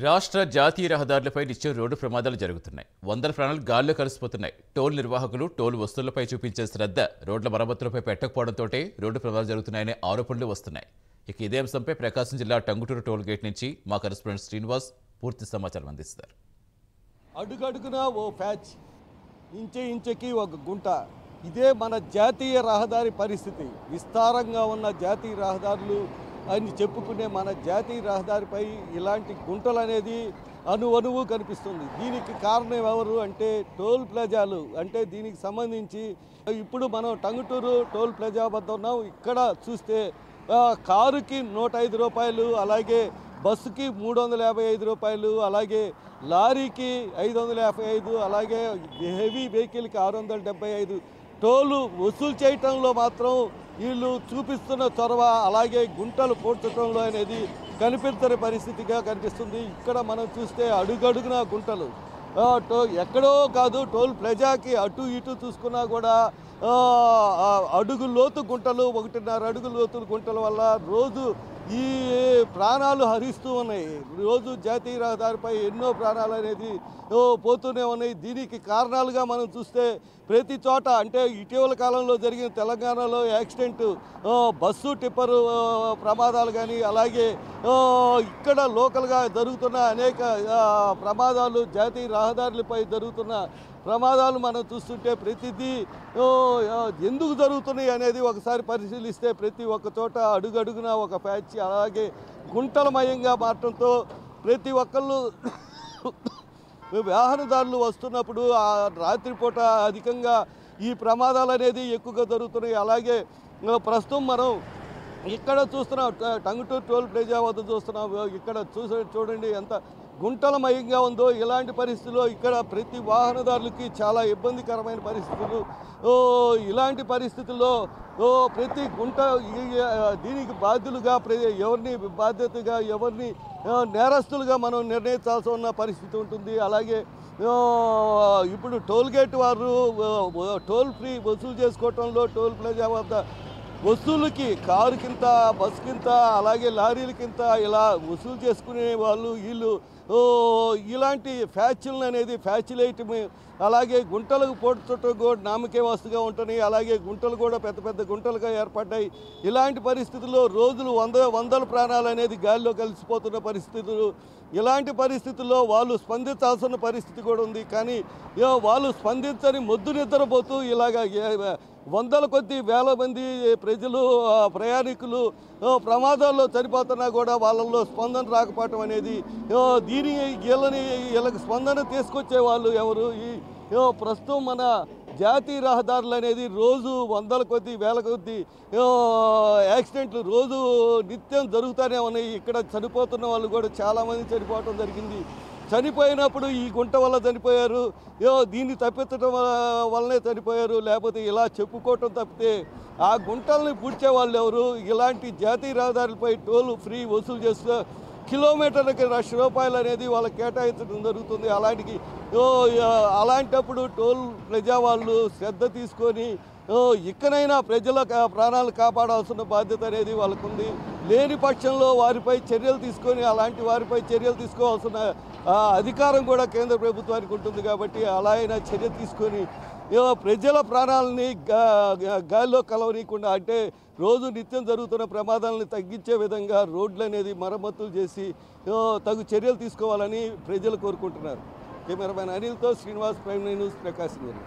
రాష్ట్ర జాతీయ రహదారులపై నిత్యం రోడ్డు ప్రమాదాలు జరుగుతున్నాయి. వందల ప్రాణాలు గాల్లో కలిసిపోతున్నాయి. టోల్ నిర్వాహకులు టోల్ వస్తువులపై చూపించే శ్రద్ధ రోడ్ల మరమ్మతులపై పెట్టకపోవడంతోటే రోడ్డు ప్రమాదాలు జరుగుతున్నాయనే ఆరోపణలు వస్తున్నాయి. ఇక ఇదే అంశంపై ప్రకాశం జిల్లా టంగుటూరు టోల్ గేట్ నుంచి మా కరెస్పాండెంట్ శ్రీనివాస్ పూర్తి సమాచారం అందిస్తారు. అడుగడుగునా ఓ ప్యాచ్, ఇంచె ఇంచెకి ఒక గుంట. ఇదే మన జాతీయ రహదారి పరిస్థితి. విస్తారంగా ఉన్న జాతీయ రహదారులు అని చెప్పుకునే మన జాతీయ రహదారిపై ఇలాంటి గుంటలు అనేది అణువణువు కనిపిస్తుంది. దీనికి కారణం ఎవరు అంటే టోల్ ప్లాజాలు. అంటే దీనికి సంబంధించి ఇప్పుడు మనం టంగుటూరు టోల్ ప్లాజా వద్ద ఉన్నాం. ఇక్కడ చూస్తే కారుకి 105 రూపాయలు, అలాగే బస్సుకి 355 రూపాయలు, అలాగే లారీకి 555, అలాగే హెవీ వెహికల్కి 675 టోలు వసూలు చేయటంలో మాత్రం వీళ్ళు చూపిస్తున్న చొరవ, అలాగే గుంటలు పోడ్చడంలో అనేది కనిపించని పరిస్థితిగా కనిపిస్తుంది. ఇక్కడ మనం చూస్తే అడుగడుగున గుంటలు. ఎక్కడో కాదు, టోల్ ప్లాజాకి అటు ఇటు చూసుకున్నా కూడా అడుగు లోతు గుంటలు, 1.5 అడుగు లోతు గుంటల వల్ల రోజు ఈ ప్రాణాలు హరిస్తూ ఉన్నాయి. రోజు జాతీయ రహదారిపై ఎన్నో ప్రాణాలు అనేది పోతూనే ఉన్నాయి. దీనికి కారణాలుగా మనం చూస్తే ప్రతి చోట, అంటే ఇటీవల కాలంలో జరిగిన తెలంగాణలో యాక్సిడెంట్, బస్సు టిప్పరు ప్రమాదాలు కానీ, అలాగే ఇక్కడ లోకల్గా జరుగుతున్న అనేక ప్రమాదాలు, జాతీయ రహదారులపై జరుగుతున్న ప్రమాదాలు మనం చూస్తుంటే ప్రతిదీ ఎందుకు జరుగుతున్నాయి అనేది ఒకసారి పరిశీలిస్తే ప్రతి ఒక్క చోట అడుగడుగున ఒక ప్యాచ్, అలాగే గుంటలమయంగా మారటంతో ప్రతి ఒక్కళ్ళు వాహనదారులు వస్తున్నప్పుడు ఆ రాత్రిపూట అధికంగా ఈ ప్రమాదాలు అనేది ఎక్కువగా జరుగుతున్నాయి. అలాగే ప్రస్తుతం మనం ఇక్కడ చూస్తున్నాం, టంగుటూరు టోల్ ప్లాజా వద్ద చూస్తున్నాం. ఇక్కడ చూడండి ఎంత గుంటలమయంగా ఉందో. ఇలాంటి పరిస్థితుల్లో ఇక్కడ ప్రతి వాహనదారులకి చాలా ఇబ్బందికరమైన పరిస్థితులు. ఇలాంటి పరిస్థితుల్లో ప్రతి గుంట దీనికి బాధ్యులుగా ఎవరిని బాధ్యతగా, ఎవరిని నేరస్తులుగా మనం నిర్ణయించాల్సి ఉన్న పరిస్థితి ఉంటుంది. అలాగే ఇప్పుడు టోల్ గేట్ వారు టోల్ ఫ్రీ వసూలు చేసుకోవటంలో టోల్ ప్లాజా వద్ద వస్తువులకి కారుకింత, బస్సుకింత, అలాగే లారీలకింత ఇలా వసూలు చేసుకునే వాళ్ళు వీళ్ళు ఇలాంటి ఫ్యాచులను అనేది ఫ్యాచులేయటం, అలాగే గుంటలకు పోడ్చటం కూడా నామకే వస్తుగా ఉంటున్నాయి. అలాగే గుంటలు కూడా పెద్ద పెద్ద గుంటలుగా ఏర్పడ్డాయి. ఇలాంటి పరిస్థితుల్లో రోజులు వందల ప్రాణాలు అనేది గాలిలో కలిసిపోతున్న పరిస్థితులు. ఇలాంటి పరిస్థితుల్లో వాళ్ళు స్పందించాల్సిన పరిస్థితి కూడా ఉంది. కానీ వాళ్ళు స్పందించని మొద్దు నిద్రపోతూ ఇలాగా వందల కొద్ది వేల మంది ప్రజలు, ప్రయాణికులు ప్రమాదాల్లో చనిపోతున్నా కూడా వాళ్ళల్లో స్పందన రాకపోవటం అనేది, వీళ్ళకి స్పందన తీసుకొచ్చే వాళ్ళు ఎవరు? ప్రస్తుతం మన జాతీయ రహదారులు అనేది రోజు వందల కొద్ది వేల కొద్ది యాక్సిడెంట్లు రోజు నిత్యం జరుగుతూనే ఉన్నాయి. ఇక్కడ చనిపోతున్న వాళ్ళు కూడా చాలామంది చనిపోవటం జరిగింది. చనిపోయినప్పుడు ఈ గుంట వల్ల చనిపోయారు, దీన్ని తప్పించడం వల్లనే చనిపోయారు, లేకపోతే ఇలా చెప్పుకోవటం తప్పితే ఆ గుంటల్ని పూడ్చే వాళ్ళు ఎవరు? ఇలాంటి జాతీయ రహదారులపై టోల్ ఫ్రీ వసూలు చేస్తూ కిలోమీటర్లకి ₹1,00,000 అనేది వాళ్ళకి కేటాయించడం జరుగుతుంది. అలాంటప్పుడు టోల్ ప్లాజా వాళ్ళు శ్రద్ధ తీసుకొని ఇకనైనా ప్రజల ప్రాణాలు కాపాడాల్సిన బాధ్యత అనేది వాళ్ళకు ఉంది. లేని పక్షంలో వారిపై చర్యలు తీసుకొని, అలాంటి వారిపై చర్యలు తీసుకోవాల్సిన అధికారం కూడా కేంద్ర ప్రభుత్వానికి ఉంటుంది. కాబట్టి అలా అయినా చర్య తీసుకొని ప్రజల ప్రాణాలని గాల్లో కలవనీయకుండా, అంటే రోజు నిత్యం జరుగుతున్న ప్రమాదాలను తగ్గించే విధంగా రోడ్లు అనేది మరమ్మతులు చేసి తగు చర్యలు తీసుకోవాలని ప్రజలు కోరుకుంటున్నారు. కెమెరామెన్ అనిల్తో శ్రీనివాస్, ప్రైమ్ న్యూస్, ప్రకాశం జిల్లా.